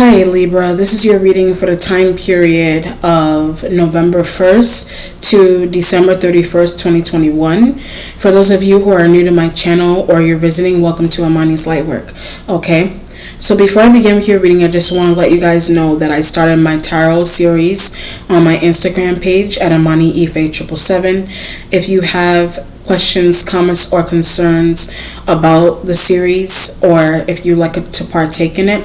Hi Libra, this is your reading for the time period of November 1st to December 31st, 2021. For those of you who are new to my channel or you're visiting, welcome to Amani's Lightwork. Okay, so before I begin with your reading, I just want to let you guys know that I started my tarot series on my Instagram page at Amani777. If you have questions, comments, or concerns about the series, or if you like to partake in it,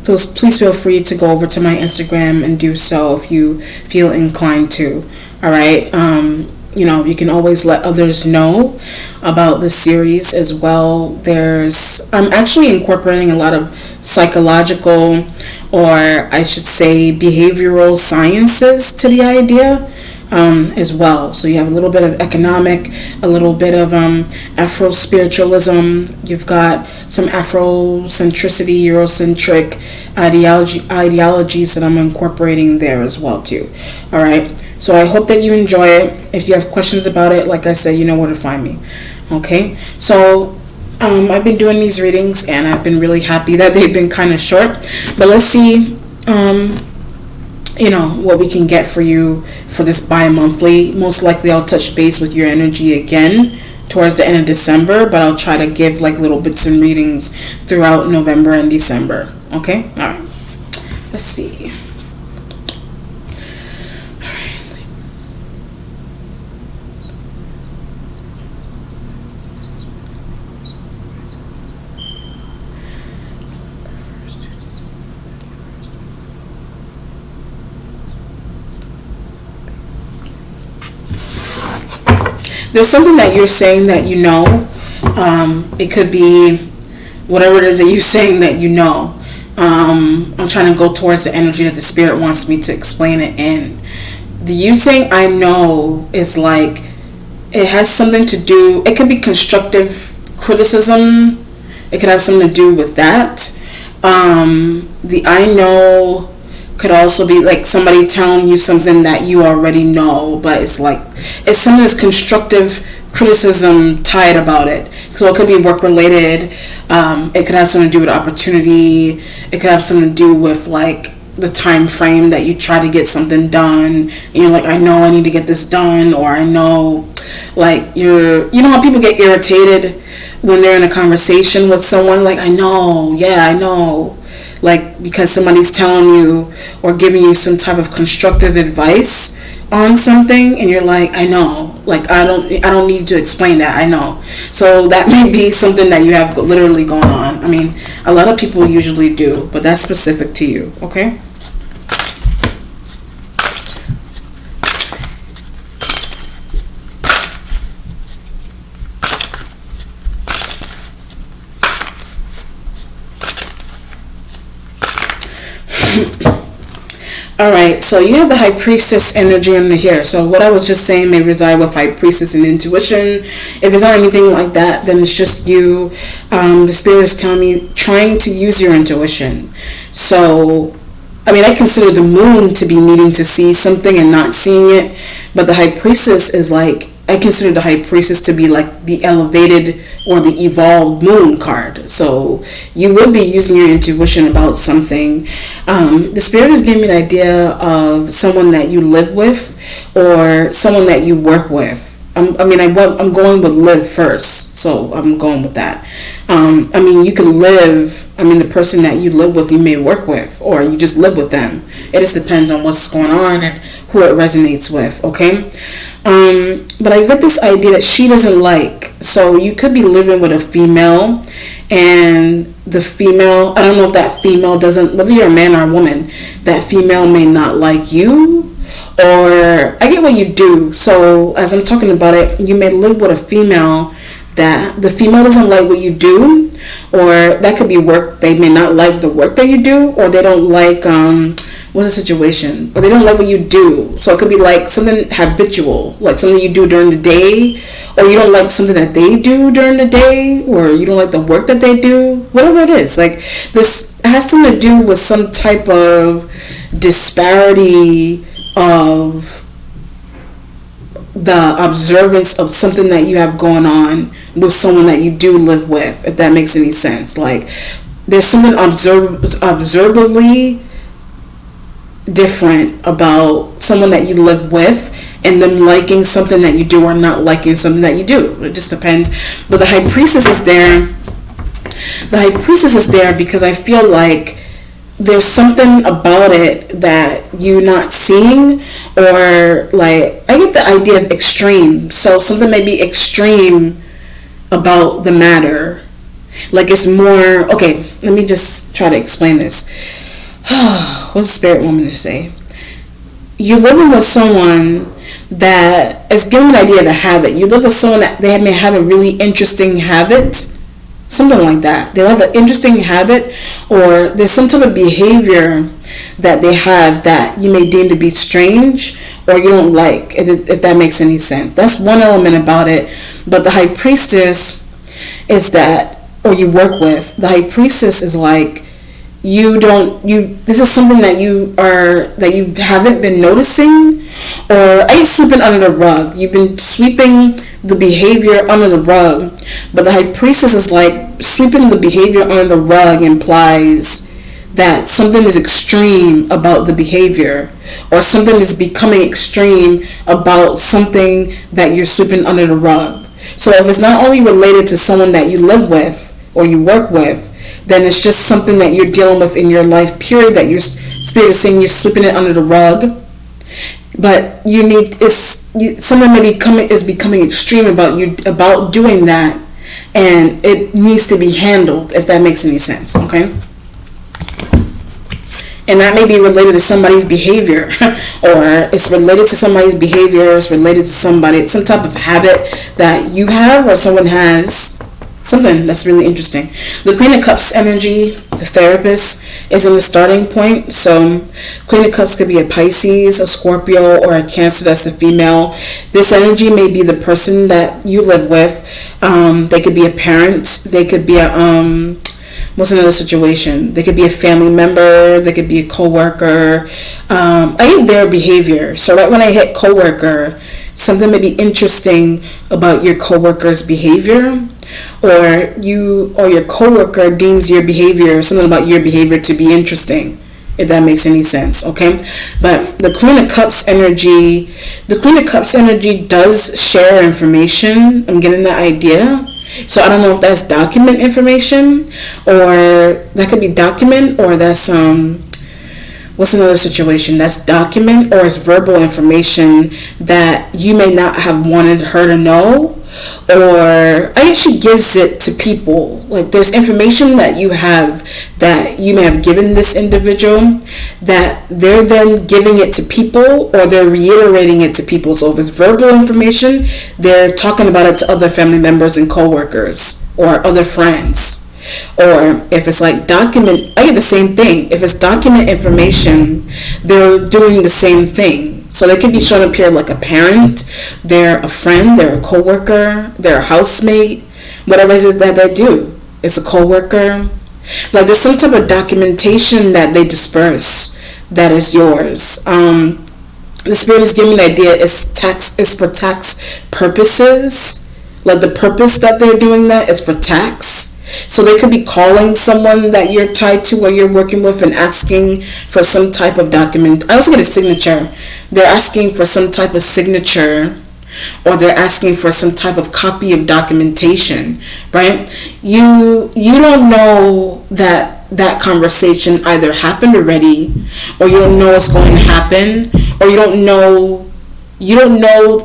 please feel free to go over to my Instagram and do so if you feel inclined to. All right. You can always let others know about the series as well. I'm actually incorporating a lot of psychological, or I should say behavioral sciences to the idea as well. So you have a little bit of economic, a little bit of Afro-spiritualism. You've got some Afrocentricity, Eurocentric ideologies that I'm incorporating there as well too. All right. So I hope that you enjoy it. If you have questions about it, like I said, you know where to find me. Okay. So I've been doing these readings and I've been really happy that they've been kind of short. But let's see what we can get for you for this bi-monthly. Most likely I'll touch base with your energy again towards the end of December, but I'll try to give like little bits and readings throughout November and December. Okay? All right. Let's see. There's something that you're saying that you know. It could be whatever it is that you're saying that you know. I'm trying to go towards the energy that the spirit wants me to explain it in. The you saying I know is like, it has something to do, it could be constructive criticism. It could have something to do with that. The I know could also be like somebody telling you something that you already know, but it's something that's constructive criticism tied about it. So it could be work related. It could have something to do with opportunity. It could have something to do with like the time frame that you try to get something done. And you're like, I know I need to get this done, or I know, like you know how people get irritated when they're in a conversation with someone, like I know, like because somebody's telling you or giving you some type of constructive advice on something, and you're like, I know, like I don't need to explain that, I know. So that may be something that you have literally going on. I mean, a lot of people usually do, but that's specific to you. Okay. Alright, so you have the High Priestess energy under here. So what I was just saying may reside with High Priestess and intuition. If it's not anything like that, then it's just you. The Spirit is telling me trying to use your intuition. So, I mean, I consider the moon to be needing to see something and not seeing it. But the High Priestess is like, I consider the High Priestess to be like the elevated or the evolved moon card. So you will be using your intuition about something. The Spirit is giving me the idea of someone that you live with or someone that you work with. I'm going with live first, so I'm going with that. You can live, the person that you live with, you may work with, or you just live with them. It just depends on what's going on and who it resonates with, okay? But I get this idea that she doesn't like, so you could be living with a female, and the female, I don't know if that female doesn't, whether you're a man or a woman, that female may not like you. Or I get what you do. So as I'm talking about it, you may live with a female that the female doesn't like what you do, or that could be work. They may not like the work that you do, or they don't like what's the situation, or they don't like what you do. So it could be like something habitual, like something you do during the day, or you don't like something that they do during the day, or you don't like the work that they do, whatever it is. Like this has something to do with some type of disparity of the observance of something that you have going on with someone that you do live with, if that makes any sense. Like there's something observably different about someone that you live with and them liking something that you do or not liking something that you do. It just depends. But the High Priestess is there. The High Priestess is there because I feel like there's something about it that you're not seeing, or like, I get the idea of extreme. So something may be extreme about the matter. Like it's more, okay, let me just try to explain this. What's the spirit woman to say? You're living with someone that is giving an idea of the habit. You live with someone that they may have a really interesting habit. Something like that. They have an interesting habit, or there's some type of behavior that they have that you may deem to be strange or you don't like, if that makes any sense. That's one element about it. But the High Priestess is that, or you work with, the High Priestess is like, this is something that you haven't been noticing, or are you sweeping under the rug? You've been sweeping the behavior under the rug. But the High Priestess is like, sweeping the behavior under the rug implies that something is extreme about the behavior, or something is becoming extreme about something that you're sweeping under the rug. So if it's not only related to someone that you live with or you work with, then it's just something that you're dealing with in your life, period, that your spirit is saying you're sweeping it under the rug. But someone is becoming extreme about doing that, and it needs to be handled, if that makes any sense, okay? And that may be related to somebody's behavior, or it's related to somebody's behavior, it's related to some type of habit that you have or someone has. Something that's really interesting. The Queen of Cups energy, the therapist, is in the starting point. So Queen of Cups could be a Pisces, a Scorpio, or a Cancer that's a female. This energy may be the person that you live with. They could be a parent. They could be what's another situation? They could be a family member. They could be a co-worker. I hate their behavior. So right when I hit co-worker, something may be interesting about your co-worker's behavior, or your co-worker deems your behavior, something about your behavior, to be interesting, if that makes any sense, okay? But the Queen of Cups energy does share information. I'm getting the idea. So I don't know if that's document information, or that could be document, or that's what's another situation? That's document, or it's verbal information that you may not have wanted her to know, or I guess she gives it to people. Like there's information that you have that you may have given this individual, that they're then giving it to people, or they're reiterating it to people. So if it's verbal information, they're talking about it to other family members and co-workers or other friends. Or if it's like document, I get the same thing. If it's document information, they're doing the same thing. So they can be shown up here like a parent, they're a friend, they're a co-worker, they're a housemate, whatever it is that they do. It's a co-worker. Like there's some type of documentation that they disperse that is yours. The spirit is giving the idea it's for tax purposes. Like the purpose that they're doing that is for tax. So they could be calling someone that you're tied to or you're working with and asking for some type of document. I also get a signature. They're asking for some type of signature, or they're asking for some type of copy of documentation, right? You don't know that conversation either happened already, or you don't know what's going to happen, or you don't know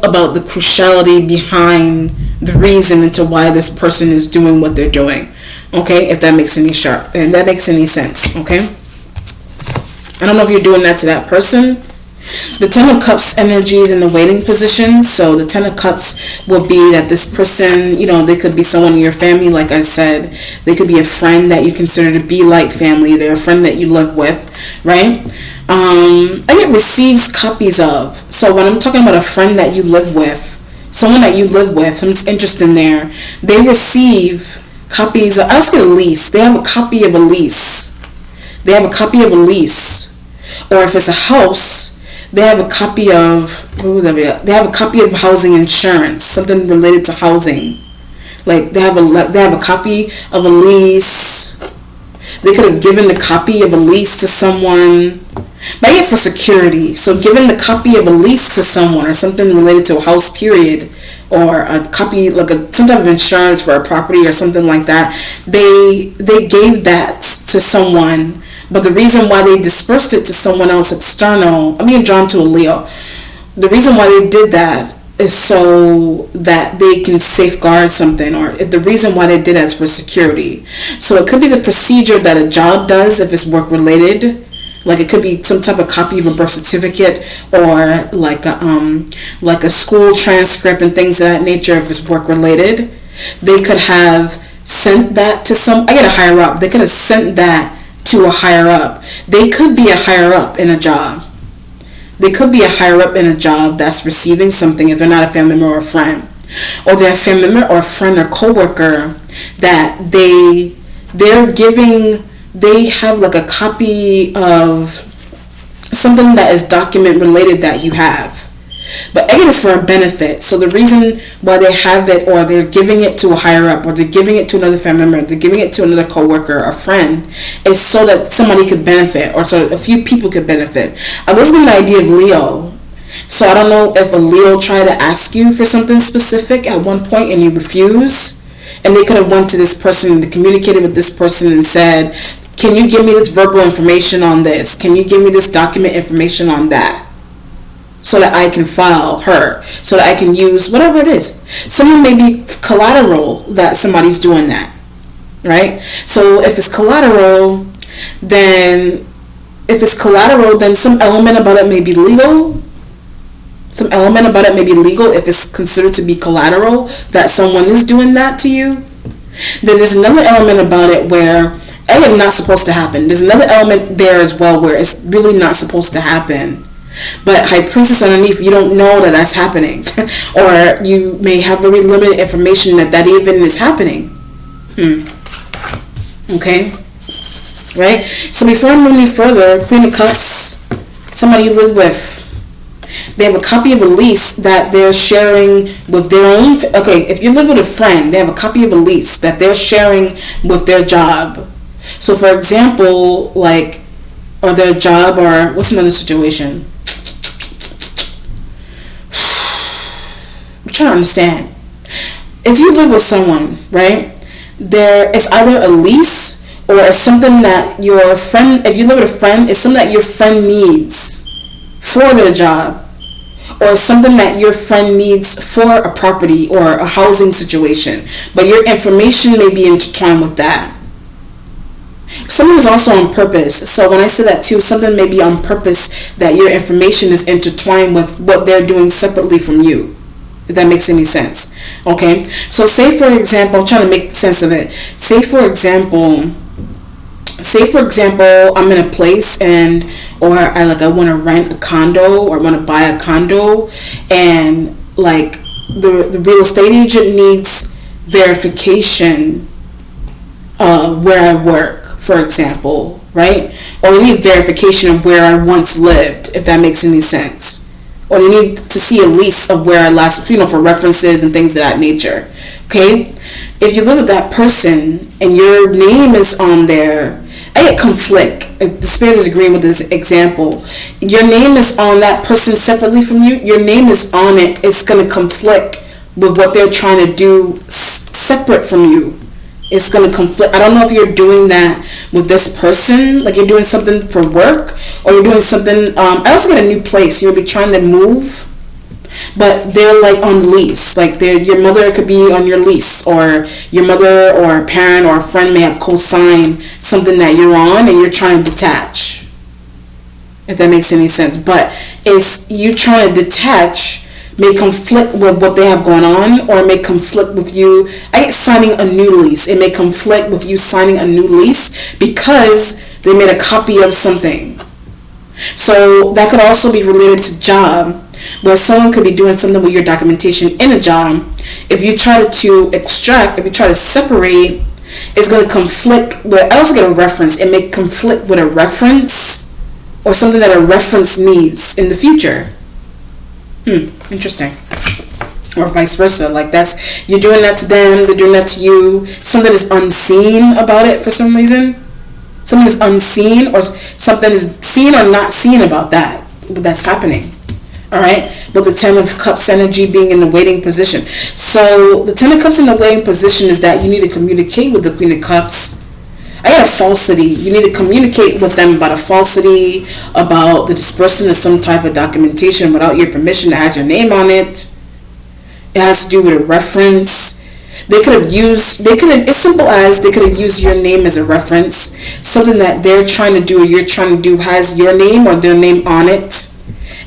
about the cruciality behind the reason into why this person is doing what they're doing. Okay, if that makes any sense, okay? I don't know if you're doing that to that person. The Ten of Cups energy is in the waiting position. So the Ten of Cups will be that this person, they could be someone in your family, like I said. They could be a friend that you consider to be like family. They're a friend that you live with, right? I get receives copies of. So when I'm talking about a friend that you live with, someone's interested in there, they receive copies of, I was going to lease. They have a copy of a lease. Or if it's a house, they have a copy of, they have a copy of housing insurance, something related to housing. Like they have a copy of a lease. They could have given the copy of a lease to someone. But I get for security. So giving the copy of a lease to someone or something related to a house period, or a copy, like some type of insurance for a property or something like that, they gave that to someone. But the reason why they dispersed it to someone else external, I'm being drawn to a Leo. The reason why they did that is so that they can safeguard something, or the reason why they did that is for security. So it could be the procedure that a job does if it's work related. Like it could be some type of copy of a birth certificate, or like a school transcript and things of that nature if it's work related. They could have sent that to I get a higher up. They could have sent that to a higher up. They could be a higher up in a job. They could be a higher up in a job that's receiving something if they're not a family member or a friend. Or they're a family member or a friend or co-worker that they're giving, they have like a copy of something that is document related that you have. But again, it's for a benefit. So the reason why they have it, or they're giving it to a higher up, or they're giving it to another family member, they're giving it to another coworker or friend, is so that somebody could benefit, or so that a few people could benefit. I was getting the idea of Leo. So I don't know if a Leo tried to ask you for something specific at one point and you refused, and they could have went to this person and communicated with this person and said, can you give me this verbal information on this? Can you give me this document information on that? So that I can file her, so that I can use whatever it is. Someone may be collateral that somebody's doing that, right? So if it's collateral, then some element about it may be legal. Some element about it may be legal if it's considered to be collateral that someone is doing that to you. Then there's another element about it where it's not supposed to happen. There's another element there as well where it's really not supposed to happen. But High Priestess underneath, you don't know that that's happening. Or you may have very limited information that even is happening. Okay? Right? So before I move any further, Queen of Cups, somebody you live with, they have a copy of a lease that they're sharing with their own. Okay, if you live with a friend, they have a copy of a lease that they're sharing with their job. So for example, like, or their job, or what's another situation? I'm trying to understand. If you live with someone, right, there is either a lease or it's something that your friend, if you live with a friend, it's something that your friend needs for their job, or something that your friend needs for a property or a housing situation, but your information may be intertwined with that. Something is also on purpose. So when I say that too, something may be on purpose that your information is intertwined with what they're doing separately from you. If that makes any sense. Okay? So say for example, I'm trying to make sense of it. Say for example, I'm in a place or I want to rent a condo, or want to buy a condo, and like the real estate agent needs verification where I work, for example, right? Or they need verification of where I once lived, if that makes any sense. Or they need to see a lease of where I last, for references and things of that nature. Okay? If you live with that person and your name is on there, I get conflict. The spirit is agreeing with this example. Your name is on that person separately from you. Your name is on it. It's going to conflict with what they're trying to do separate from you. It's going to conflict. I don't know if you're doing that with this person, like you're doing something for work, or you're doing something. I also got a new place. You'll be trying to move, but they're like on the lease. Like your mother could be on your lease, or your mother or a parent or a friend may have co-signed something that you're on, and you're trying to detach. If that makes any sense, but it's you trying to detach may conflict with what they have going on, or it may conflict with you signing a new lease. It may conflict with you signing a new lease because they made a copy of something. So that could also be related to job, where someone could be doing something with your documentation in a job. If you try to extract, if you try to separate, it's going to conflict with, I also get a reference. It may conflict with a reference or something that a reference needs in the future. Interesting. Or vice versa. Like you're doing that to them, they're doing that to you. Something is unseen about it for some reason. Something is unseen, or something is seen or not seen about that's happening. All right, with the Ten of Cups energy being in the waiting position. So the Ten of Cups in the waiting position is that you need to communicate with the Queen of Cups. I got a falsity. You need to communicate with them about a falsity, about the disbursement of some type of documentation without your permission that has your name on it. It has to do with a reference. It's simple as they could have used your name as a reference. Something that they're trying to do or you're trying to do has your name or their name on it.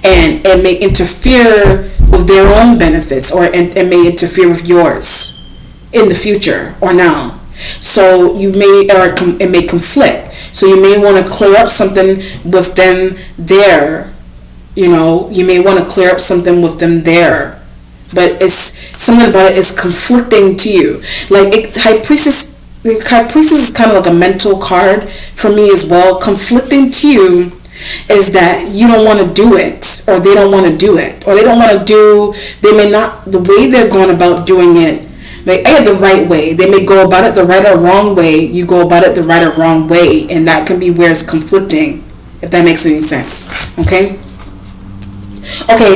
And it may interfere with their own benefits, or it may interfere with yours in the future or now. So it may conflict. So you may want to clear up something with them there. You may want to clear up something with them there. But it's something about it is conflicting to you. Like High Priestess is kind of like a mental card for me as well. Conflicting to you is that you don't want to do it, or they don't want to do it, or they may not, the way they're going about doing it, the right way. They may go about it the right or wrong way. You go about it the right or wrong way, and that can be where it's conflicting, if that makes any sense. Okay,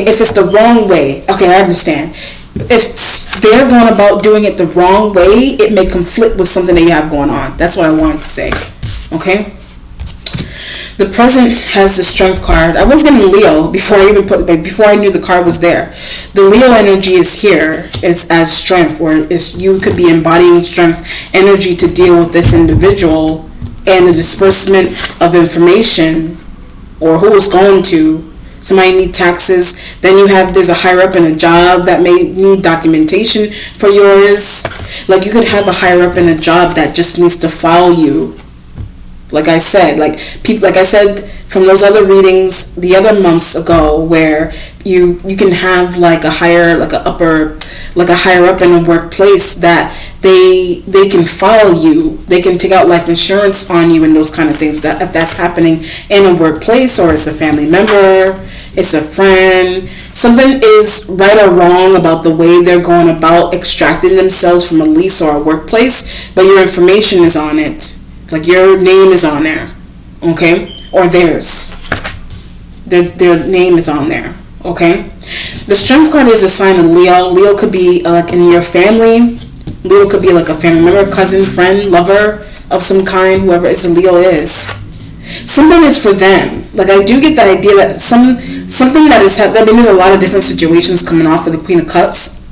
if it's the wrong way, okay, I understand. If they're going about doing it the wrong way, it may conflict with something that you have going on. That's what I wanted to say. Okay. The present has the Strength card. I was getting Leo before I knew the card was there. The Leo energy is here. It's as strength, or you could be embodying strength energy to deal with this individual and the disbursement of information, or who is going to. Somebody need taxes. Then there's a higher up in a job that may need documentation for yours. Like you could have a higher up in a job that just needs to file you. Like I said, from those other readings the other months ago, where you can have like a higher up in a workplace that they can file you, they can take out life insurance on you and those kind of things. That if that's happening in a workplace, or it's a family member, it's a friend, something is right or wrong about the way they're going about extracting themselves from a lease or a workplace, but your information is on it. Like your name is on there, okay? Or theirs. Their name is on there, okay? The Strength card is a sign of Leo. Leo could be like in your family. Leo could be like a family member, cousin, friend, lover of some kind, whoever is the Leo is. Something is for them. Like I do get the idea that something that is happening. I mean, there's a lot of different situations coming off of the Queen of Cups.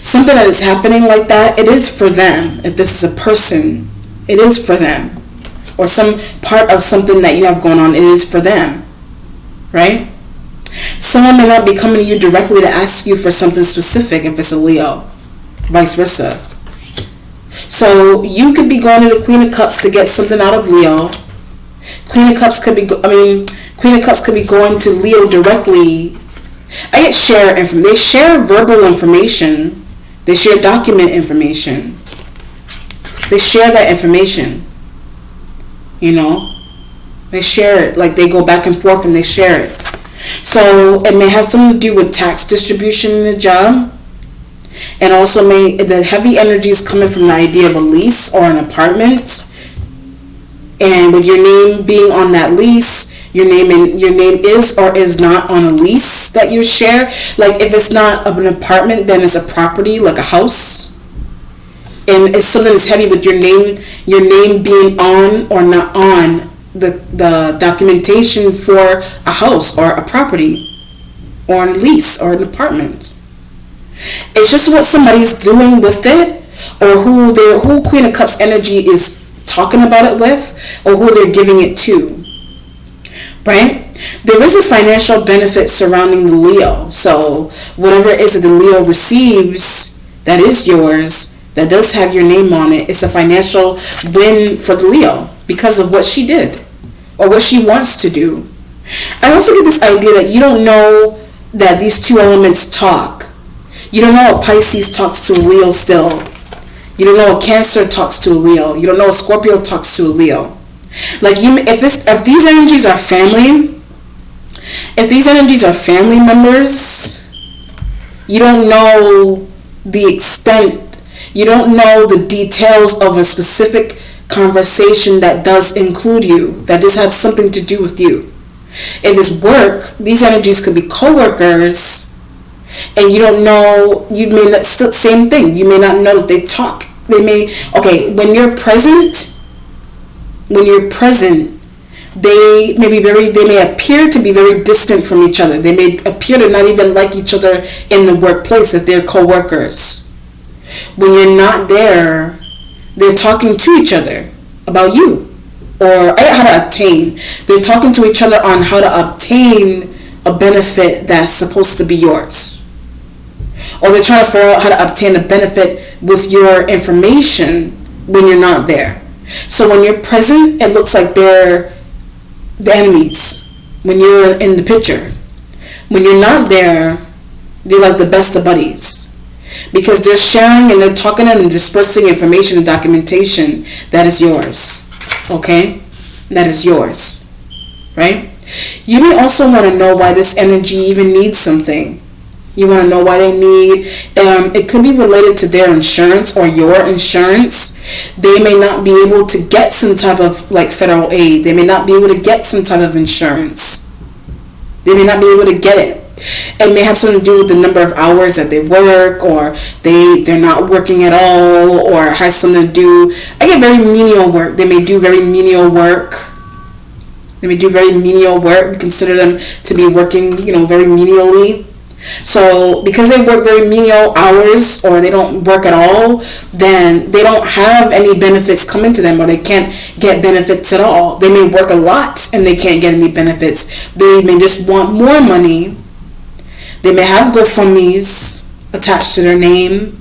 Something that is happening like that, it is for them. If this is a person, it is for them. Or some part of something that you have going on, it is for them. Right? Someone may not be coming to you directly to ask you for something specific if it's a Leo. Vice versa. So you could be going to the Queen of Cups to get something out of Leo. Queen of Cups could be going to Leo directly. They share verbal information. They share document information. They share that information. They share it. Like they go back and forth and they share it. So it may have something to do with tax distribution in the job. And also the heavy energy is coming from the idea of a lease or an apartment. And with your name being on that lease, your name is or is not on a lease that you share. Like if it's not of an apartment, then it's a property, like a house. And it's something that's heavy with your name being on or not on the documentation for a house or a property or a lease or an apartment. It's just what somebody's doing with it, or who Queen of Cups energy is talking about it with, or who they're giving it to. Right? There is a financial benefit surrounding the Leo. So whatever it is that the Leo receives that is yours, that does have your name on it, it's a financial win for the Leo because of what she did or what she wants to do. I also get this idea that you don't know that these two elements talk. You don't know a Pisces talks to a Leo still. You don't know a Cancer talks to a Leo. You don't know a Scorpio talks to a Leo. Like if these energies are family, if these energies are family members, you don't know the extent, you don't know the details of a specific conversation that does include you, that does have something to do with you. If it's work, these energies could be co-workers, and you don't know, you may not, same thing, you may not know that they talk. They may, okay, when you're present, they may appear to be very distant from each other. They may appear to not even like each other in the workplace if they're co-workers. When you're not there, they're talking to each other about you, or how to obtain. They're talking to each other on how to obtain a benefit that's supposed to be yours. Or they're trying to figure out how to obtain a benefit with your information when you're not there. So when you're present, it looks like they're the enemies when you're in the picture. When you're not there, they're like the best of buddies, because they're sharing and they're talking and dispersing information and documentation that is yours. Okay? That is yours. Right? You may also want to know why this energy even needs something. You want to know why they need, it could be related to their insurance or your insurance. They may not be able to get some type of like federal aid. They may not be able to get some type of insurance. They may not be able to get it. It may have something to do with the number of hours that they work, or they're not working at all, or has something to do, I get very menial work. They may do very menial work. We consider them to be working, very menially. So because they work very menial hours, or they don't work at all, then they don't have any benefits coming to them, or they can't get benefits at all. They may work a lot and they can't get any benefits. They may just want more money. They may have GoFundMes attached to their name.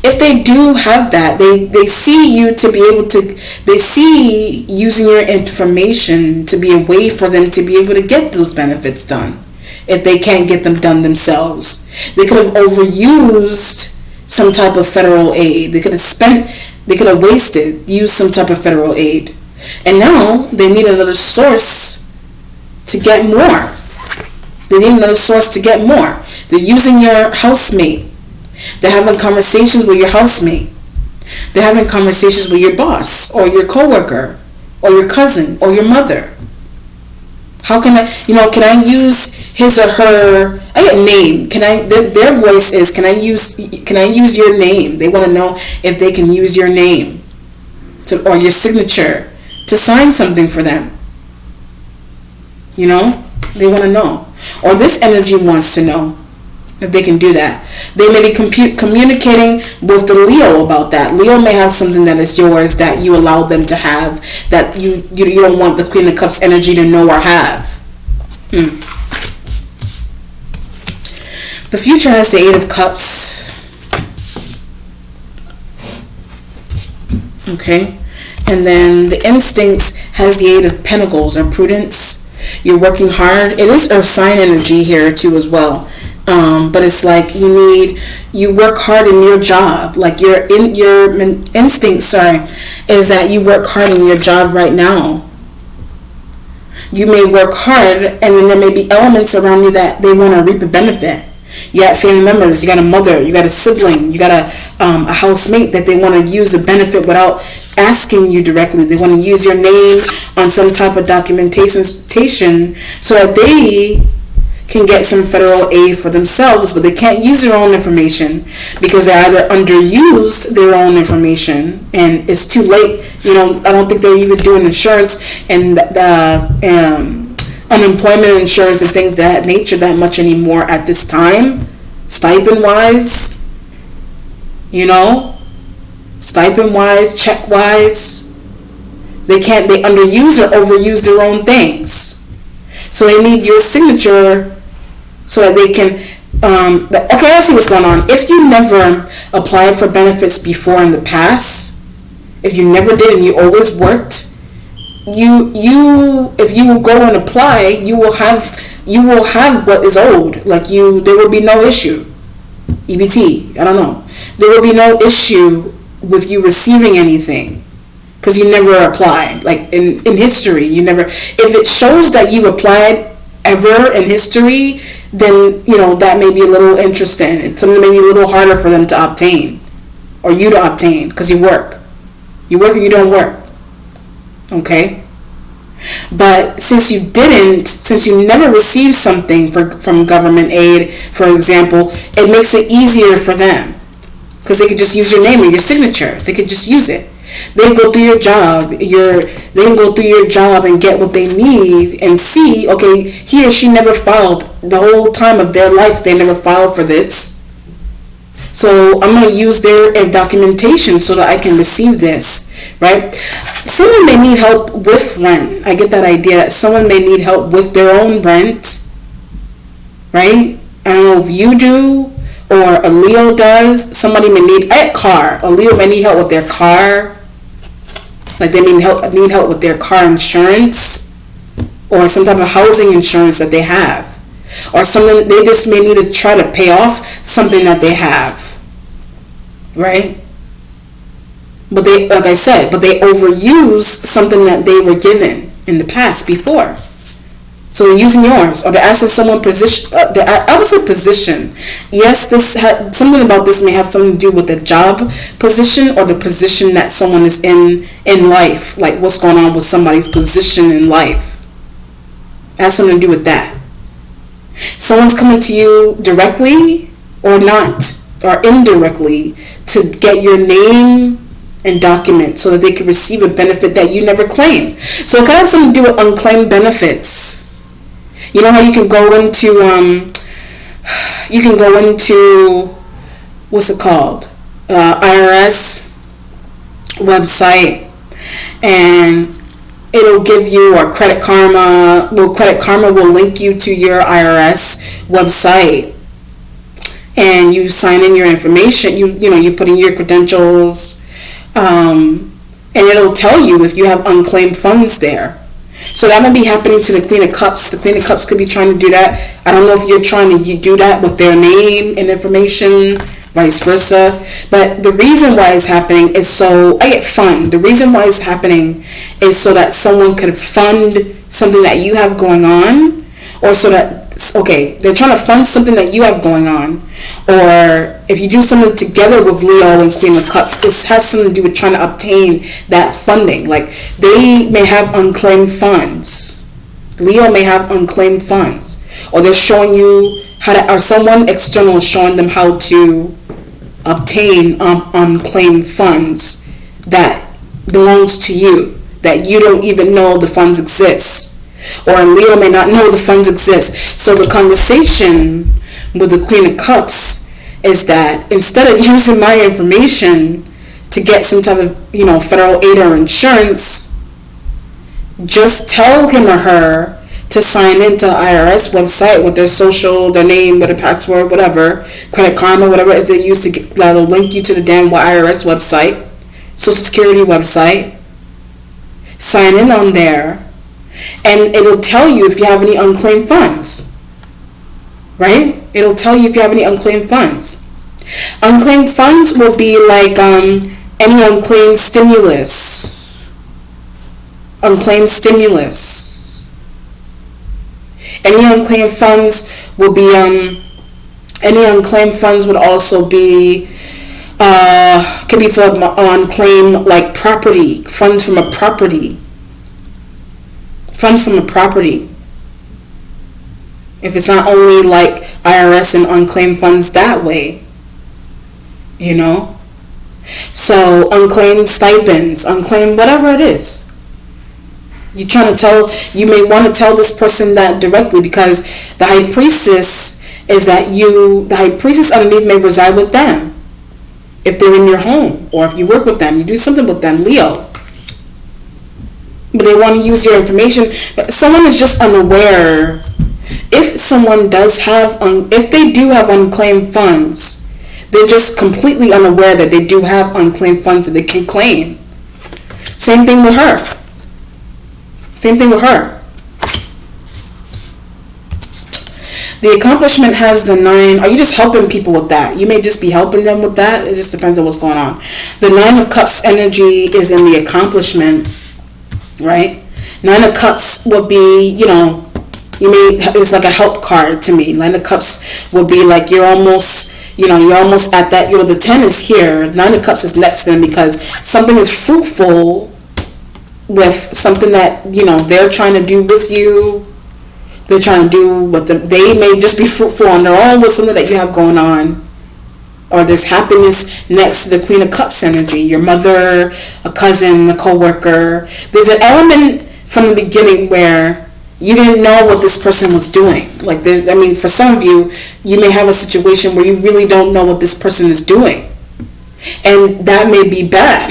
If they do have that, they see you to be able to, they see using your information to be a way for them to be able to get those benefits done. If they can't get them done themselves, they could have overused some type of federal aid. They could have used some type of federal aid. And now they need another source to get more. They're using your housemate. They're having conversations with your housemate. They're having conversations with your boss, or your coworker, or your cousin, or your mother. How can I use his or her, I get name. Their voice is, can I use your name? They want to know if they can use your name or your signature to sign something for them. They want to know. Or this energy wants to know if they can do that. They may be communicating with the Leo about that. Leo may have something that is yours that you allow them to have, that you don't want the Queen of Cups energy to know or have. The future has the Eight of Cups. Okay. And then the Instincts has the Eight of Pentacles, or Prudence. You're working hard. It is Earth sign energy here too as well. But it's like you work hard in your job. Like your instinct, is that you work hard in your job right now. You may work hard, and then there may be elements around you that they want to reap a benefit. You got family members, you got a mother, you got a sibling, you got a housemate that they want to use a benefit without asking you directly. They want to use your name on some type of documentation so that they can get some federal aid for themselves, but they can't use their own information because they either underused their own information and it's too late. I don't think they're even doing insurance and unemployment insurance and things of that nature that much anymore at this time. Stipend wise, check wise, they underuse or overuse their own things. So they need your signature so that they can, okay, I see what's going on. If you never applied for benefits before in the past, if you never did and you always worked, if you go and apply, you will have what is owed. Like there will be no issue. EBT, I don't know. There will be no issue with you receiving anything because you never applied. Like in history, you never. If it shows that you've applied ever in history, then that may be a little interesting. It's something maybe a little harder for them to obtain or you to obtain, because you work. You work or you don't work. Okay? But since you never received something from government aid, for example, it makes it easier for them. Because they could just use your name or your signature. They could just use it. They can go through your job. They can go through your job and get what they need and see, okay, he or she never filed the whole time of their life. They never filed for this. So I'm going to use their documentation so that I can receive this, right? Someone may need help with rent. I get that idea that someone may need help with their own rent, right? I don't know if you do or a Leo does. Somebody may need a car. A Leo may need help with their car. Like they need help with their car insurance or some type of housing insurance that they have. Or something, they just may need to try to pay off something that they have, right? But they, like I said, they overuse something that they were given in the past before. So they're using yours, or they're asking someone position. I would say position. Yes, something about this may have something to do with the job position or the position that someone is in life. Like what's going on with somebody's position in life. It has something to do with that. Someone's coming to you directly or not, or indirectly, to get your name and document so that they can receive a benefit that you never claimed. So it could have something to do with unclaimed benefits. You know how you can go into what's it called? IRS website, and it'll give you, or Credit Karma will link you to your IRS website, and you sign in your information, you put in your credentials, and it'll tell you if you have unclaimed funds there. So that might be happening to the Queen of Cups. The Queen of Cups could be trying to do that. I don't know if you're trying to do that with their name and information, vice versa. But the reason why it's happening is the reason why it's happening is so that someone could fund something that you have going on, or so that, they're trying to fund something that you have going on. Or if you do something together with Leo and Queen of Cups, it has something to do with trying to obtain that funding. Like they may have unclaimed funds. Leo may have unclaimed funds. Or they're showing you or someone external is showing them how to obtain unclaimed funds that belongs to you, that you don't even know the funds exist. Or Leo may not know the funds exist. So the conversation with the Queen of Cups is that instead of using my information to get some type of, federal aid or insurance, just tell him or her to sign into the IRS website with their social, their name, with a password, whatever, Credit Karma, whatever it is they use that'll link you to the damn IRS website, Social Security website. Sign in on there, and it'll tell you if you have any unclaimed funds. Right? It'll tell you if you have any unclaimed funds. Unclaimed funds will be like any unclaimed stimulus. Unclaimed stimulus. Any unclaimed funds will be any unclaimed funds would also be could be for unclaimed, like property, funds from a property. Funds from a property. If it's not only like IRS and unclaimed funds that way, So unclaimed stipends, unclaimed whatever it is. You may want to tell this person that directly, because the High Priestess is that the High Priestess underneath may reside with them. If they're in your home, or if you work with them, you do something with them, Leo. But they want to use your information. But someone is just unaware. If someone does have, if they do have unclaimed funds, they're just completely unaware that they do have unclaimed funds that they can claim. Same thing with her. The accomplishment has the 9. Are you just helping people with that? You may just be helping them with that. It just depends on what's going on. The 9 of Cups energy is in the accomplishment, right? 9 of Cups would be, it's like a help card to me. 9 of Cups would be like you're almost you're almost at that. The 10 is here. 9 of Cups is next to them because something is fruitful with something that, they're trying to do with you. They're trying to do what they may just be fruitful on their own with something that you have going on. Or there's happiness next to the Queen of Cups energy. Your mother, a cousin, a co-worker. There's an element from the beginning where you didn't know what this person was doing. Like, for some of you, you may have a situation where you really don't know what this person is doing. And that may be bad.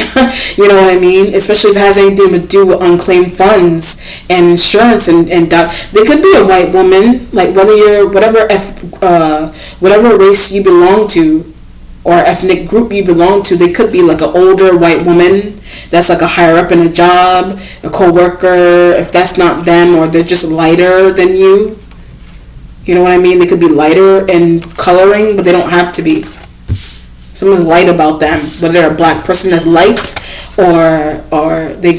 You know what I mean? Especially if it has anything to do with unclaimed funds and insurance and there could be a white woman, like whether you're whatever race you belong to or ethnic group you belong to, they could be like an older white woman that's like a higher up in a job, a co-worker, if that's not them, or they're just lighter than you. You know what I mean? They could be lighter in coloring, but they don't have to be. Someone's light about them, whether they're a black person that's light or they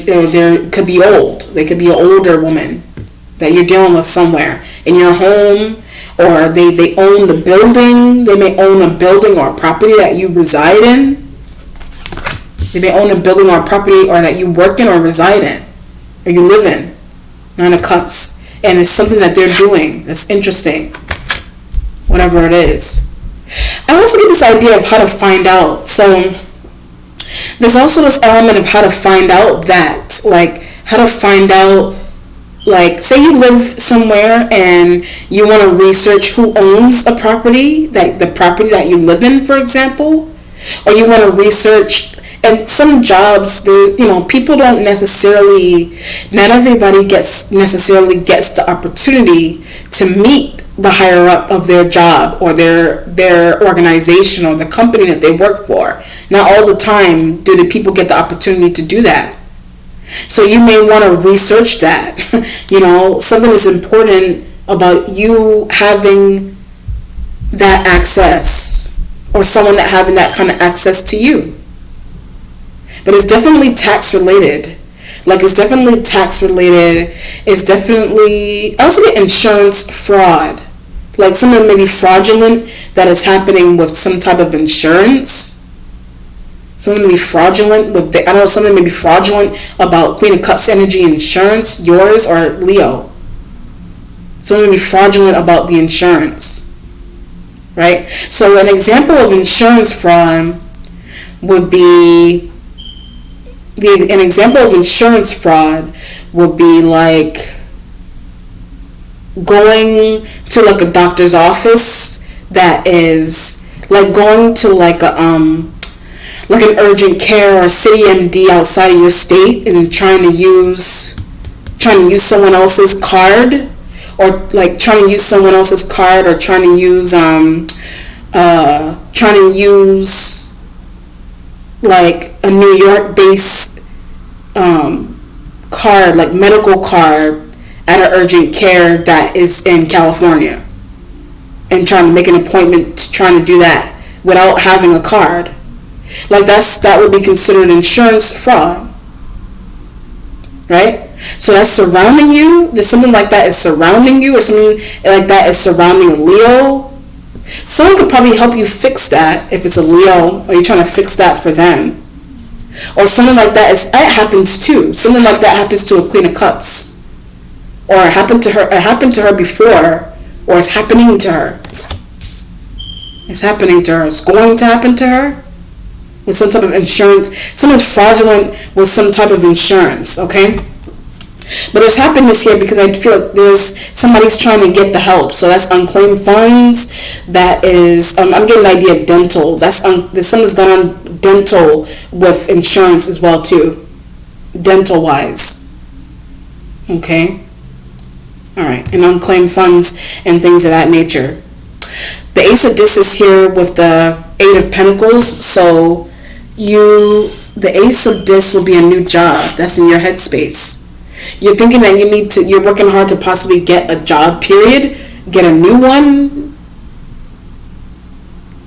could be old. They could be an older woman that you're dealing with somewhere in your home, or they own the building. They may own a building or a property that you reside in. They may own a building or a property or that you work in or reside in or you live in. 9 of Cups. And it's something that they're doing that's interesting. Whatever it is. I also get this idea of how to find out. So there's also this element of how to find out that, like how to find out, like say you live somewhere and you want to research who owns a property, like the property that you live in, for example, or you want to research. And some jobs, people don't necessarily, not everybody necessarily gets the opportunity to meet the higher up of their job or their organization or the company that they work for. Not all the time do the people get the opportunity to do that. So you may want to research that. Something that's important about you having that access or someone that having that kind of access to you. But it's definitely tax related. It's definitely tax related. It's definitely, I also get insurance fraud. Like something maybe fraudulent that is happening with some type of insurance. Something may be fraudulent with, something may be fraudulent about Queen of Cups energy insurance, yours or Leo. Something may be fraudulent about the insurance. Right? So an example of insurance fraud would be, an example of insurance fraud would be like going to like a doctor's office that is like going to like an urgent care or city MD outside of your state and trying to use someone else's card, or like trying to use someone else's card, or trying to use like a New York based card, like medical card at an urgent care that is in California, and trying to make an appointment, trying to do that without having a card. Like that would be considered insurance fraud, right? So that's surrounding you. There's something like that is surrounding you, or something like that is surrounding a Leo. Someone could probably help you fix that if it's a Leo, or you're trying to fix that for them. Or something like that it happens too. Something like that happens to a Queen of Cups. Or it happened to her before, or it's happening to her. It's happening to her. It's going to happen to her with some type of insurance. Someone's fraudulent with some type of insurance, okay? But it's happiness here because I feel like somebody's trying to get the help. So that's unclaimed funds. That is, I'm getting the idea of dental. There's something's going on dental with insurance as well too. Dental wise. Okay? Alright. And unclaimed funds and things of that nature. The Ace of Discs is here with the 8 of Pentacles. So the Ace of Discs will be a new job. That's in your headspace. You're thinking that you're working hard to possibly get a job, period, get a new one,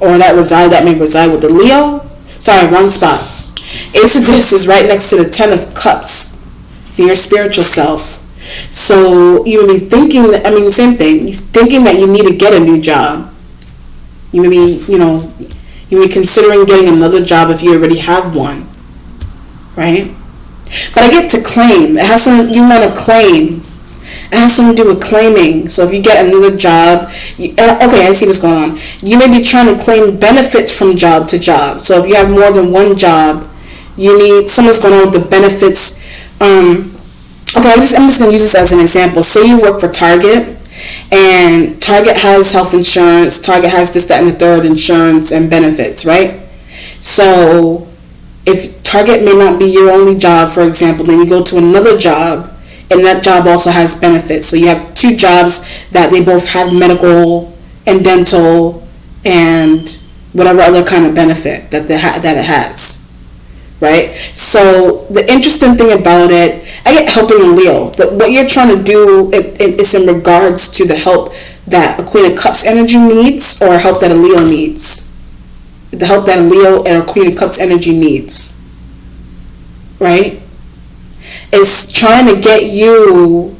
or that may reside with the Leo. Sorry, wrong spot. Ace of Discs is right next to the 10 of Cups. So your spiritual self. So you would be thinking same thing. You're thinking that you need to get a new job. You may be, you may be considering getting another job if you already have one, right? But I get to claim. It has something you want to claim. It has something to do with claiming. So if you get another job, okay, I see what's going on. You may be trying to claim benefits from job to job. So if you have more than one job, someone's going on with the benefits. Okay, I'm just going to use this as an example. Say you work for Target, and Target has health insurance, Target has this, that, and the third insurance and benefits, right? So if Target may not be your only job, for example, then you go to another job, and that job also has benefits. So you have two jobs that they both have medical and dental and whatever other kind of benefit that it has, right? So the interesting thing about it, I get helping a Leo. What you're trying to do is in regards to the help that a Queen of Cups energy needs, or help that a Leo needs. The help that a Leo and a Queen of Cups energy needs, right? Is trying to get you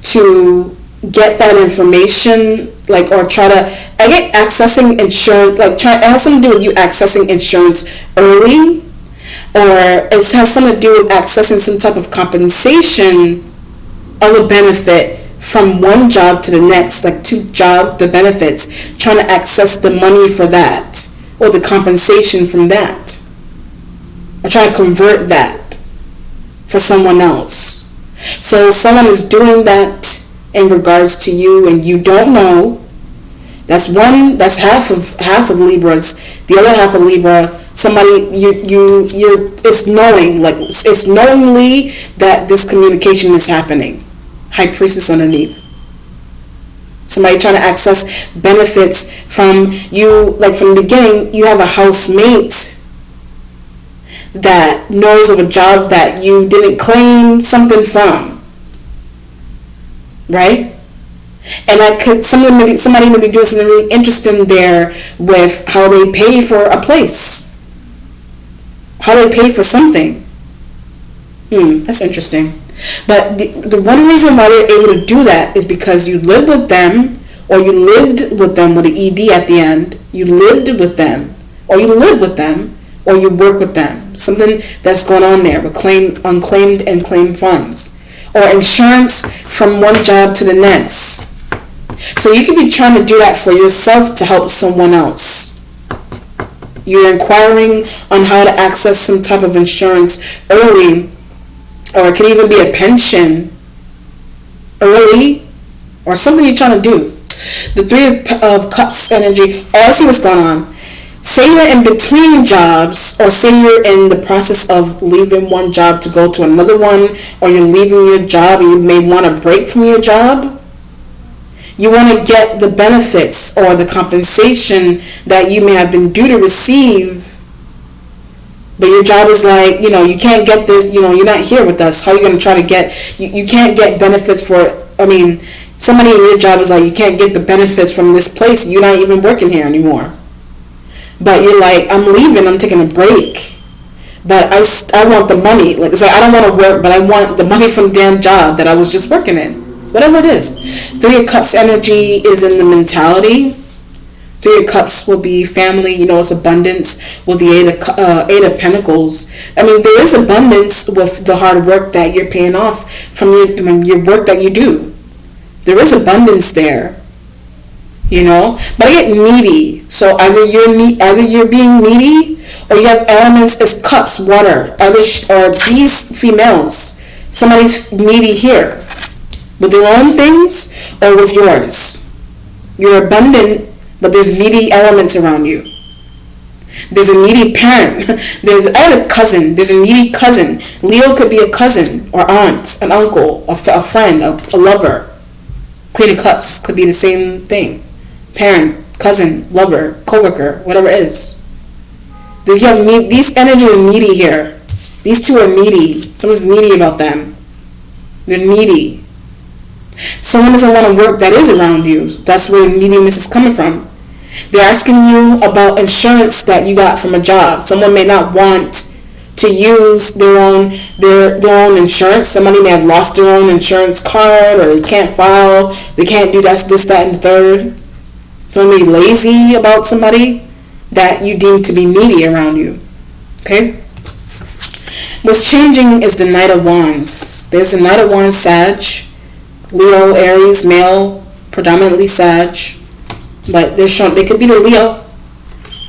to get that information, or try to, I get accessing insurance, it has something to do with you accessing insurance early, or it has something to do with accessing some type of compensation of a benefit from one job to the next, like two jobs, the benefits, trying to access the money for that, or the compensation from that, or trying to convert that for someone else. So someone is doing that in regards to you, and you don't know. That's half of Libras. The other half of Libra, somebody it's knowing, it's knowingly that this communication is happening. High Priestess underneath. Somebody trying to access benefits from you, from the beginning. You have a housemate that knows of a job that you didn't claim something from, right? And somebody may be doing something really interesting there with how they pay for a place, how they pay for something. That's interesting. But the one reason why they're able to do that is because you lived with them, or you lived with them with an ED at the end. You lived with them, or you live with them, or you work with them. Something that's going on there with unclaimed and claimed funds, or insurance from one job to the next. So you could be trying to do that for yourself to help someone else. You're inquiring on how to access some type of insurance early, or it could even be a pension early, or something you're trying to do. The Three of Cups energy, I see what's going on. Say you're in between jobs, or say you're in the process of leaving one job to go to another one, or you're leaving your job and you may want to break from your job. You want to get the benefits or the compensation that you may have been due to receive, but your job is you can't get this, you're not here with us. How are you going to try to get, you can't get benefits for, somebody in your job is you can't get the benefits from this place, you're not even working here anymore. But you're I'm leaving, I'm taking a break. But I want the money. I don't want to work, but I want the money from the damn job that I was just working in. Whatever it is. Three of Cups energy is in the mentality. Three of Cups will be family, it's abundance with the Eight of Pentacles. There is abundance with the hard work that you're paying off from your work that you do. There is abundance there. But I get needy. So either you're being needy, or you have elements as cups, water. Or these females, somebody's needy here with their own things or with yours. You're abundant, but there's needy elements around you. There's a needy parent. I have a cousin. There's a needy cousin. Leo could be a cousin or aunt, an uncle, a friend, a lover. Queen of Cups could be the same thing. Parent, cousin, lover, coworker, whatever it is. These energies are needy here. These two are needy. Someone's needy about them. They're needy. Someone doesn't want to work that is around you. That's where neediness is coming from. They're asking you about insurance that you got from a job. Someone may not want to use their own insurance. Somebody may have lost their own insurance card, or they can't file. They can't do this, that, and the third. Someone may be lazy about somebody that you deem to be needy around you. Okay? What's changing is the Knight of Wands. There's the Knight of Wands, Sag, Leo, Aries, male, predominantly Sag. But they could be the Leo.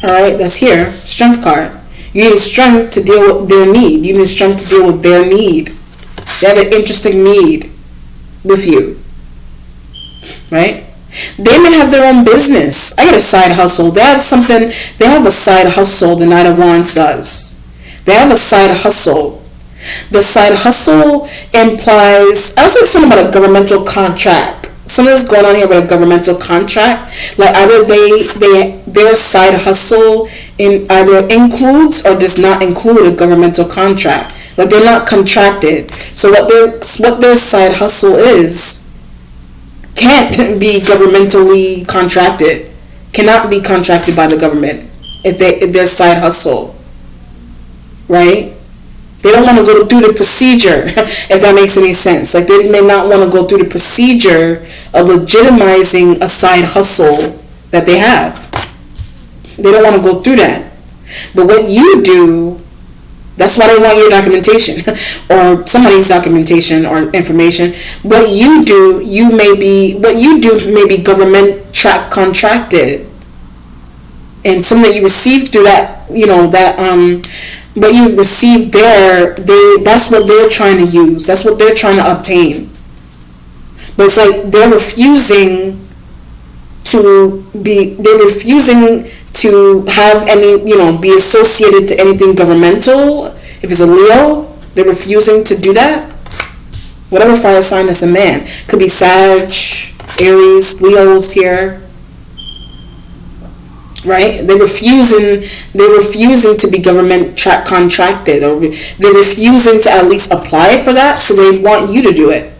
Alright, that's here. Strength card. You need strength to deal with their need. You need strength to deal with their need. They have an interesting need with you. Right? They may have their own business. I got a side hustle. They have a side hustle the Knight of Wands does. They have a side hustle. The side hustle implies, I was like something about a governmental contract. Something's going on here with a governmental contract. Like either their side hustle either includes or does not include a governmental contract. Like they're not contracted. So what their side hustle is can't be governmentally contracted. Cannot be contracted by the government if their side hustle. Right? They don't want to go through the procedure, if that makes any sense. Like they may not want to go through the procedure of legitimizing a side hustle that they have. They don't want to go through that. But what you do, that's why they want your documentation or somebody's documentation or information. What you do may be government contracted. And something that you received through that, what you received there, that's what they're trying to use. That's what they're trying to obtain. But it's like they're refusing to have any, be associated to anything governmental. If it's a Leo, they're refusing to do that. Whatever fire sign is a man. Could be Sag, Aries, Leo's here. Right? They're refusing to be government contracted, or they're refusing to at least apply for that, so they want you to do it.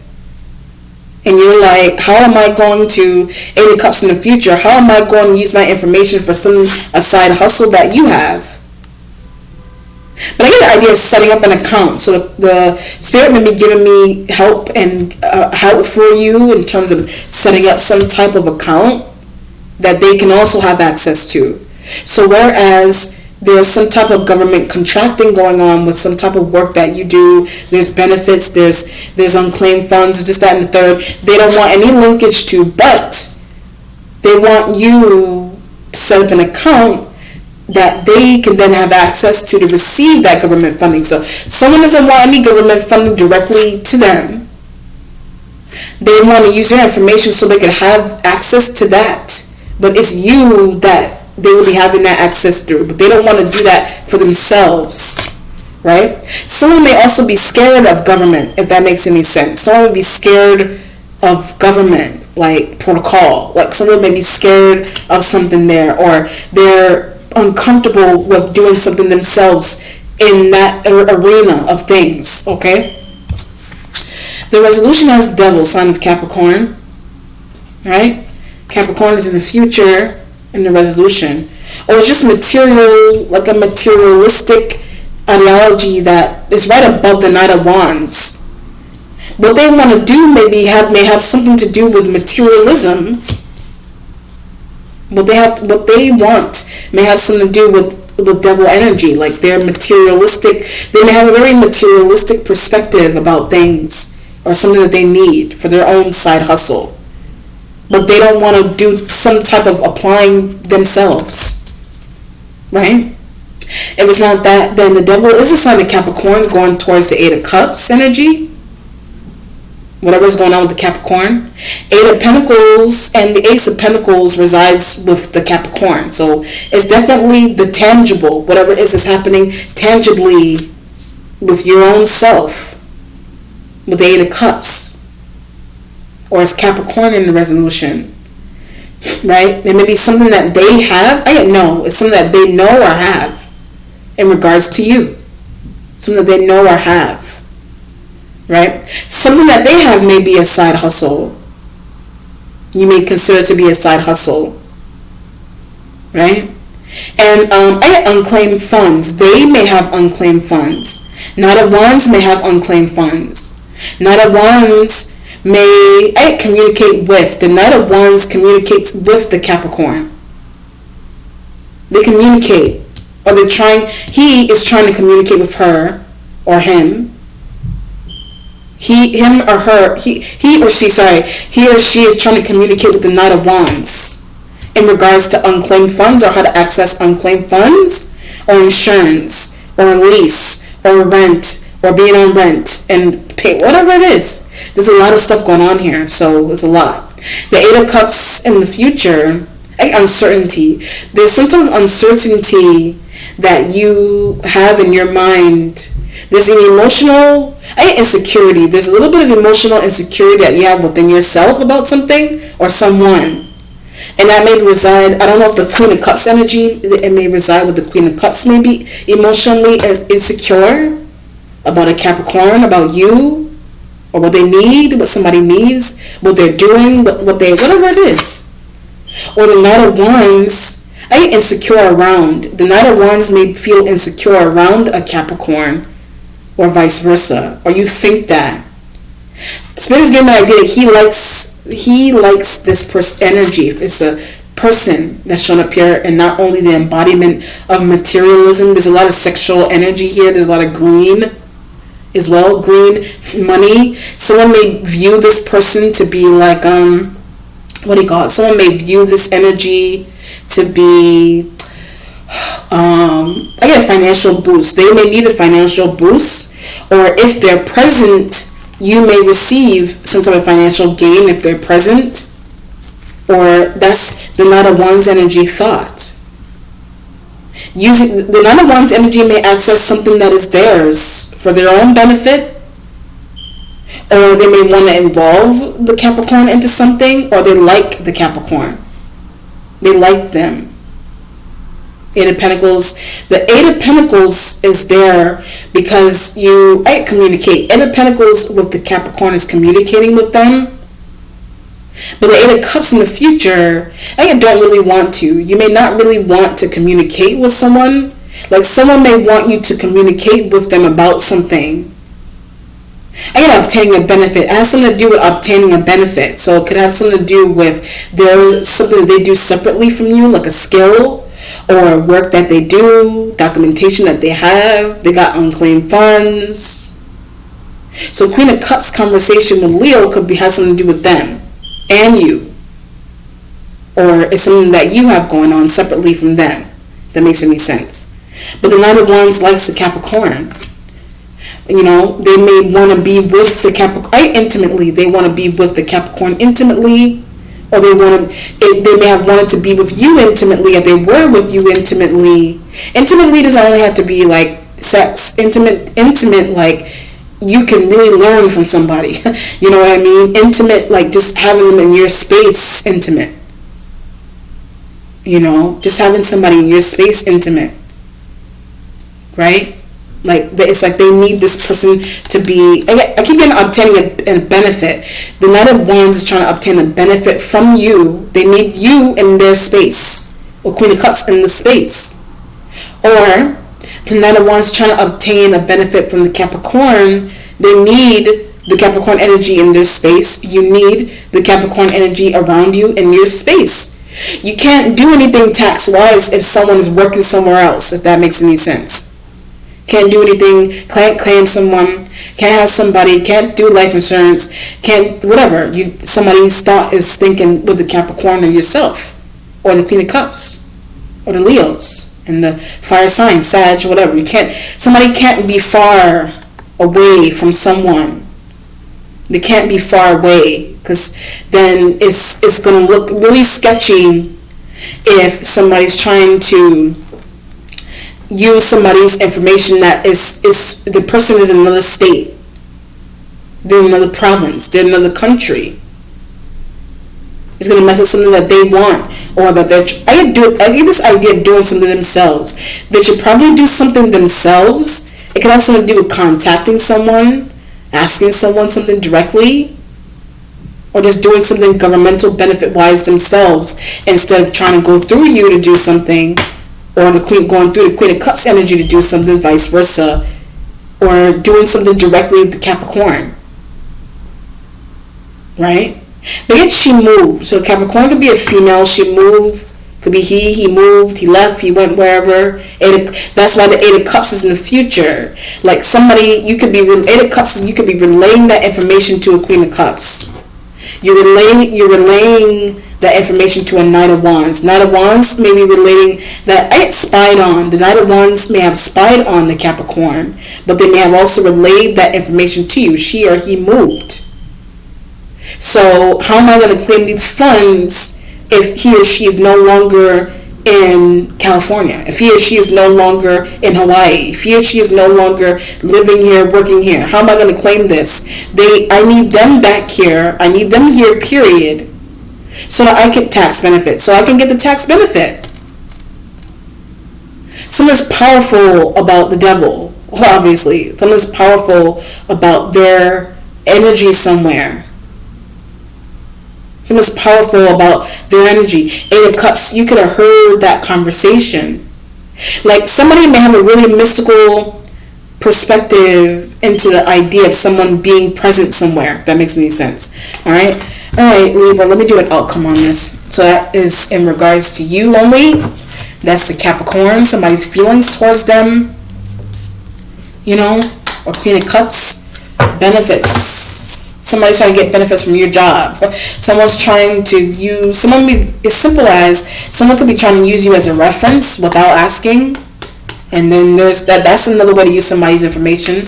And you're like, how am I going to, Eight of Cups in the future, how am I going to use my information for a side hustle that you have? But I get the idea of setting up an account. So the spirit may be giving me help for you in terms of setting up some type of account that they can also have access to. So whereas there's some type of government contracting going on with some type of work that you do, there's benefits, there's unclaimed funds, this, that, and the third, they don't want any linkage to, but they want you to set up an account that they can then have access to receive that government funding. So someone doesn't want any government funding directly to them. They want to use your information so they can have access to that. But it's you that they will be having that access through. But they don't want to do that for themselves. Right? Someone may also be scared of government, if that makes any sense. Someone would be scared of government, like protocol. Like someone may be scared of something there, or they're uncomfortable with doing something themselves in that arena of things. Okay? The resolution has the devil, sign of Capricorn. Right? Capricorn is in the future in the resolution. Or it's just material, like a materialistic ideology that is right above the Knight of Wands. What they want to do may have something to do with materialism. What they want may have something to do with devil energy. Like they're materialistic. They may have a very materialistic perspective about things or something that they need for their own side hustle. But they don't want to do some type of applying themselves. Right? If it's not that, then the devil is a sign of Capricorn going towards the Eight of Cups energy. Whatever's going on with the Capricorn. Eight of Pentacles and the Ace of Pentacles resides with the Capricorn. So it's definitely the tangible. Whatever it is happening tangibly with your own self. With the Eight of Cups. Or it's Capricorn in the resolution. Right? It may be something that they have. It's something that they know or have in regards to you. Something that they know or have. Right? Something that they have may be a side hustle. You may consider to be a side hustle. Right? And I get unclaimed funds. They may have unclaimed funds. Knight of Wands may have unclaimed funds. Knight of Wands may communicate with. The Knight of Wands communicates with the Capricorn. They communicate. Or he is trying to communicate with her or him. He or she is trying to communicate with the Knight of Wands in regards to unclaimed funds, or how to access unclaimed funds, or insurance, or lease, or rent, or being on rent and pay, whatever it is. There's a lot of stuff going on here, so there's a lot. The Eight of Cups in the future, uncertainty. There's some sort of uncertainty that you have in your mind. There's an emotional insecurity. There's a little bit of emotional insecurity that you have within yourself about something or someone. And that may reside, I don't know if the Queen of Cups energy, it may reside with the Queen of Cups, maybe emotionally insecure about a Capricorn, about you, or what they need, what somebody needs, what they're doing, whatever it is. Or the Knight of Wands, insecure around. The Knight of Wands may feel insecure around a Capricorn, or vice versa. Or you think that. Spirit is giving me an idea that he likes this energy. If it's a person that's shown up here, and not only the embodiment of materialism, there's a lot of sexual energy here. There's a lot of green as well, green money. Someone may view this person to be like someone may view this energy to be financial boost. They may need a financial boost, or if they're present, you may receive some sort of financial gain if they're present, or that's the Knight of Wands energy thought. The Knight of Wands energy may access something that is theirs for their own benefit, or they may want to involve the Capricorn into something, or they like the Capricorn. They like them. Eight of Pentacles. The Eight of Pentacles is there because you communicate. Eight of Pentacles with the Capricorn is communicating with them. But the Eight of Cups in the future, don't really want to. You may not really want to communicate with someone. Like someone may want you to communicate with them about something. Obtaining a benefit. It has something to do with obtaining a benefit. So it could have something to do with something that they do separately from you, like a skill, or work that they do, documentation that they have. They got unclaimed funds. So Queen of Cups conversation with Leo could have something to do with them and you. Or it's something that you have going on separately from them. If that makes any sense. But the Knight of Wands likes the Capricorn. They may want to be with the Capricorn intimately. They want to be with the Capricorn intimately. Or they may have wanted to be with you intimately, or they were with you intimately. Intimately doesn't only have to be like sex. Intimate, like you can really learn from somebody. You know what I mean? Intimate, like just having them in your space, intimate. Just having somebody in your space, intimate. Right? Like it's like they need this person to be. I keep getting obtaining a benefit. The Knight of Wands is trying to obtain a benefit from you. They need you in their space, or Queen of Cups in the space, or the Knight of Wands is trying to obtain a benefit from the Capricorn. They need the Capricorn energy in their space. You need the Capricorn energy around you in your space. You can't do anything tax-wise if someone is working somewhere else. If that makes any sense. Can't do anything, can't claim someone, can't have somebody, can't do life insurance, can't, whatever. Somebody's thought is thinking with the Capricorn or yourself, or the Queen of Cups, or the Leos, and the fire sign, Sag, whatever. Somebody can't be far away from someone. They can't be far away, because then it's going to look really sketchy if somebody's trying to use somebody's information that is the person is in another state, they're in another province, they're in another country. It's going to mess with something that they want, or that I get this idea of doing something themselves. They should probably do something themselves. It can have something to do with contacting someone, asking someone something directly, or just doing something governmental benefit wise themselves instead of trying to go through you to do something. Or going through the Queen of Cups energy to do something, vice versa. Or doing something directly with the Capricorn. right? But yet she moved. So Capricorn could be a female. She moved. Could be he moved, he left, he went wherever. That's why the Eight of Cups is in the future. Like somebody, Eight of Cups, you could be relaying that information to a Queen of Cups. You're relaying that information to a Knight of Wands. Knight of Wands may be relating that I get spied on. The Knight of Wands may have spied on the Capricorn, but they may have also relayed that information to you. She or he moved. So how am I going to claim these funds if he or she is no longer in California, if he or she is no longer in Hawaii, if he or she is no longer living here, working here? How am I going to claim this? I need them back here. I need them here, period, so that I can tax benefit, so I can get the tax benefit. Someone's powerful about the devil, obviously. Someone's powerful about their energy somewhere. Someone's powerful about their energy. Eight of Cups, you could have heard that conversation. Like somebody may have a really mystical perspective into the idea of someone being present somewhere. If that makes any sense. Alright, Libra, let me do an outcome on this. So that is in regards to you only. That's the Capricorn. Somebody's feelings towards them. Or Queen of Cups. Benefits. Somebody's trying to get benefits from your job. Someone's trying to use, as simple as someone could be trying to use you as a reference without asking. And then that's another way to use somebody's information.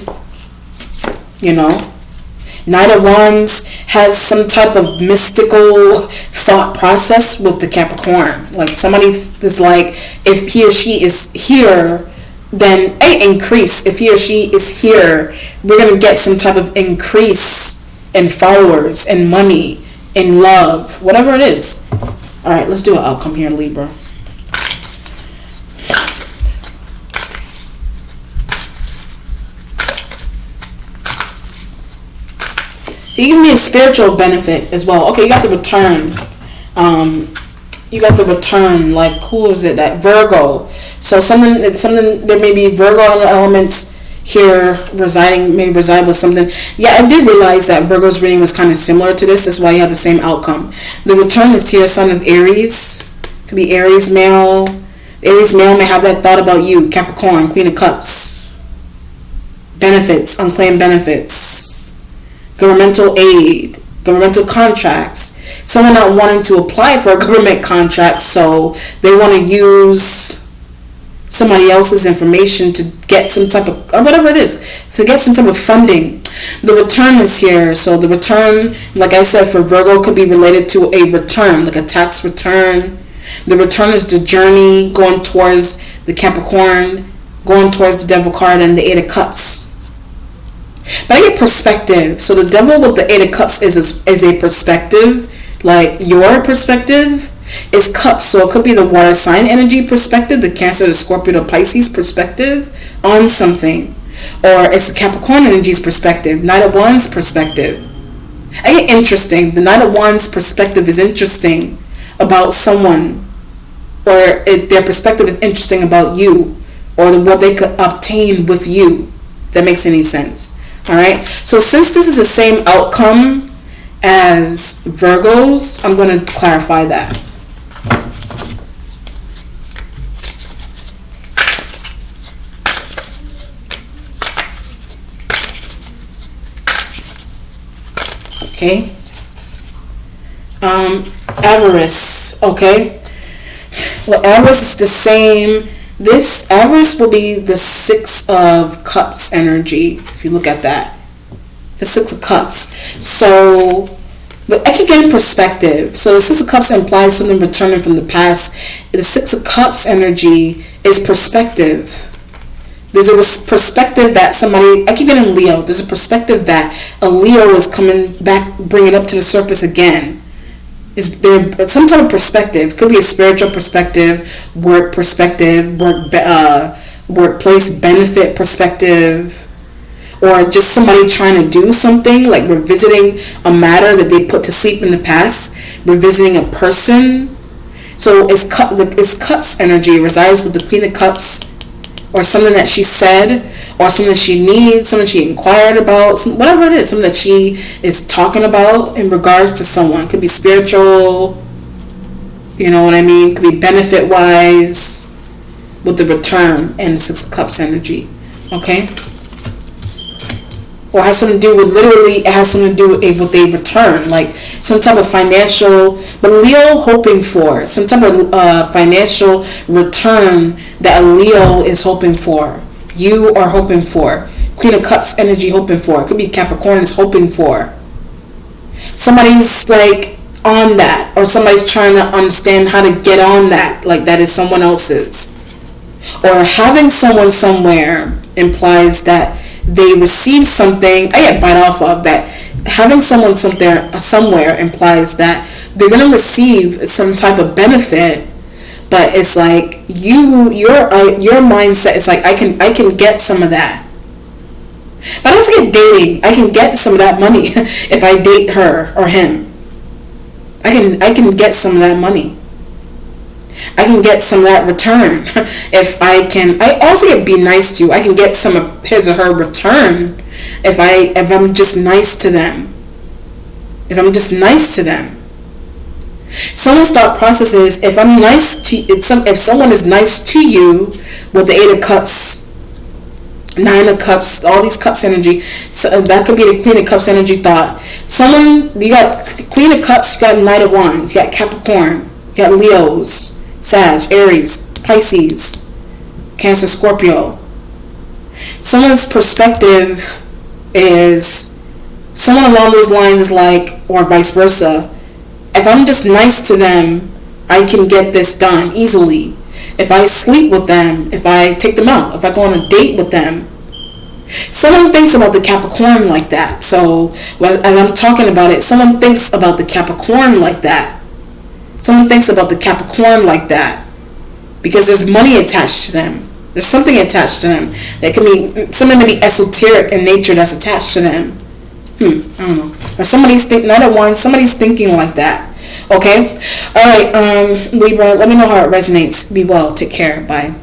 Knight of Wands has some type of mystical thought process with the Capricorn. Like somebody is like, if he or she is here, then increase. If he or she is here, we're going to get some type of increase in followers, in money, in love, whatever it is. All right, let's do an outcome here, Libra. You give me a spiritual benefit as well. Okay, you got the return. Like, who is it? That Virgo. So something. There may be Virgo elements here may reside with something. Yeah, I did realize that Virgo's reading was kind of similar to this. That's why you have the same outcome. The return is here, Son of Aries. Could be Aries male. Aries male may have that thought about you. Capricorn, Queen of Cups. Benefits, unclaimed benefits. Governmental aid. Governmental contracts. Someone not wanting to apply for a government contract, so they want to use somebody else's information to get some type of, or whatever it is, to get some type of funding. The return is here. So the return, like I said, for Virgo could be related to a return, like a tax return. The return is the journey going towards the Capricorn, going towards the Devil card and the Eight of Cups. But I get perspective. So the Devil with the Eight of Cups is a perspective, like your perspective. Is Cups, so it could be the water sign energy perspective, the Cancer, the Scorpio, the Pisces perspective on something, or it's the Capricorn energy's perspective, Knight of Wands perspective. I get interesting. The Knight of Wands perspective is interesting about someone, or their perspective is interesting about you, or what they could obtain with you. If that makes any sense. All right. So since this is the same outcome as Virgos, I'm going to clarify that. Okay. Avarice. Okay. Well, avarice is the same. This avarice will be the Six of Cups energy. If you look at that, it's the Six of Cups. So, but I can get in perspective. So the Six of Cups implies something returning from the past. The Six of Cups energy is perspective. There's a perspective that somebody, I keep getting Leo. There's a perspective that a Leo is coming back, bringing up to the surface again. Is there some type of perspective? Could be a spiritual perspective, work perspective, workplace benefit perspective, or just somebody trying to do something, like revisiting a matter that they put to sleep in the past, revisiting a person. So it's Cups energy. It resides with the Queen of Cups or something that she said, or something she needs, something she inquired about, whatever it is, something that she is talking about in regards to someone. Could be spiritual, you know what I mean? Could be benefit wise, with the return and the Six of Cups energy. Okay? Or has something to do with, literally, it has something to do with a return, like some type of financial, but Leo hoping for some type of financial return that a Leo is hoping for. You are hoping for. Queen of Cups energy hoping for. It could be Capricorn is hoping for. Somebody's like on that, or somebody's trying to understand how to get on that, like that is someone else's. Or having someone somewhere implies that they receive something. I get bite off of that. Having someone somewhere implies that they're gonna receive some type of benefit, but it's like your mindset is like I can get some of that. But I also get dating. I can get some of that money if I date her or him. I can get some of that money. I can get some of that return if I can. I also get be nice to. I can get some of his or her return if I'm just nice to them. If I'm just nice to them. Someone's thought process is if I'm nice to if someone is nice to you with the Eight of Cups, Nine of Cups, all these Cups energy, so that could be the Queen of Cups energy thought. You got Queen of Cups, you got Knight of Wands, you got Capricorn, you got Leos, Sag, Aries, Pisces, Cancer, Scorpio. Someone's perspective is, someone along those lines is like, or vice versa, if I'm just nice to them, I can get this done easily. If I sleep with them, if I take them out, if I go on a date with them. Someone thinks about the Capricorn like that. So as I'm talking about it, someone thinks about the Capricorn like that. Someone thinks about the Capricorn like that. Because there's money attached to them. There's something attached to them. That can be something maybe esoteric in nature that's attached to them. I don't know. Or somebody's thinking like that. Okay? Alright, Libra, let me know how it resonates. Be well. Take care. Bye.